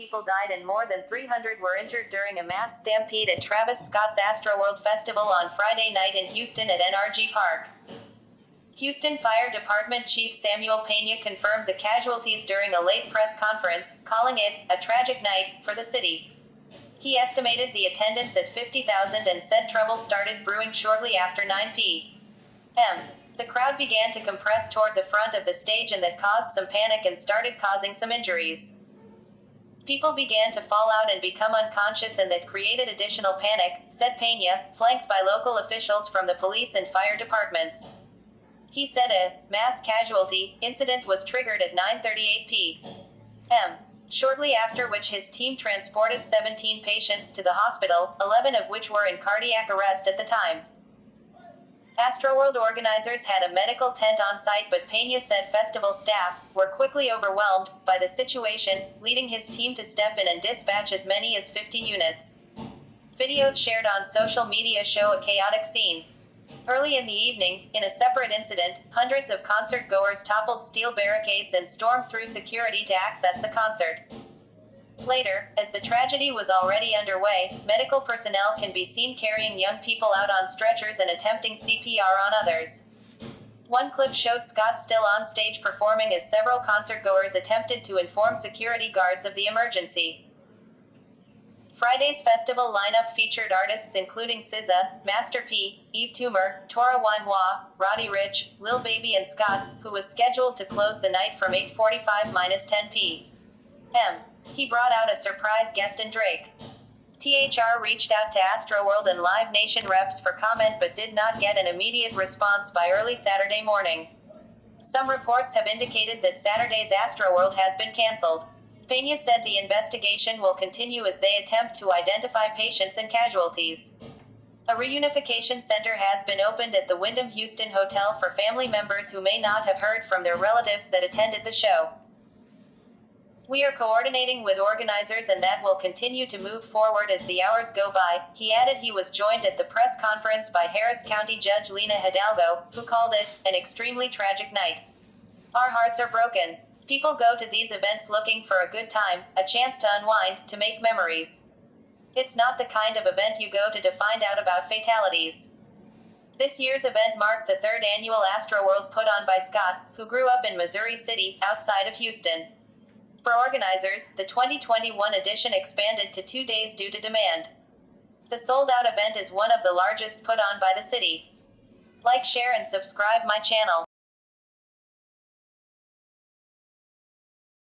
People died and more than 300 were injured during a mass stampede at Travis Scott's Astroworld Festival on Friday night in Houston at NRG Park. Houston Fire Department Chief Samuel Peña confirmed the casualties during a late press conference, calling it a tragic night for the city. He estimated the attendance at 50,000 and said trouble started brewing shortly after 9 p.m. The crowd began to compress toward the front of the stage, and that caused some panic and started causing some injuries. People began to fall out and become unconscious, and that created additional panic, said Peña, flanked by local officials from the police and fire departments. He said a mass casualty incident was triggered at 9:38 p.m., shortly after which his team transported 17 patients to the hospital, 11 of which were in cardiac arrest at the time. Astroworld organizers had a medical tent on site, but Peña said festival staff were quickly overwhelmed by the situation, leading his team to step in and dispatch as many as 50 units. Videos shared on social media show a chaotic scene. Early in the evening, in a separate incident, hundreds of concert-goers toppled steel barricades and stormed through security to access the concert. Later, as the tragedy was already underway, medical personnel can be seen carrying young people out on stretchers and attempting CPR on others. One clip showed Scott still on stage performing as several concert-goers attempted to inform security guards of the emergency. Friday's festival lineup featured artists including SZA, Master P, Eve Toomer, Tora Waimwa, Roddy Ricch, Lil Baby and Scott, who was scheduled to close the night from 8:45–10 p.m. He brought out a surprise guest in Drake. THR reached out to Astroworld and Live Nation reps for comment but did not get an immediate response by early Saturday morning. Some reports have indicated that Saturday's Astroworld has been canceled. Peña said the investigation will continue as they attempt to identify patients and casualties. A reunification center has been opened at the Wyndham Houston Hotel for family members who may not have heard from their relatives that attended the show. We are coordinating with organizers, and that will continue to move forward as the hours go by, he added. He was joined at the press conference by Harris County Judge Lena Hidalgo, who called it an extremely tragic night. Our hearts are broken. People go to these events looking for a good time, a chance to unwind, to make memories. It's not the kind of event you go to find out about fatalities. This year's event marked the third annual Astroworld put on by Scott, who grew up in Missouri City, outside of Houston. For organizers, the 2021 edition expanded to 2 days due to demand. The sold-out event is one of the largest put on by the city. Like, share and subscribe my channel.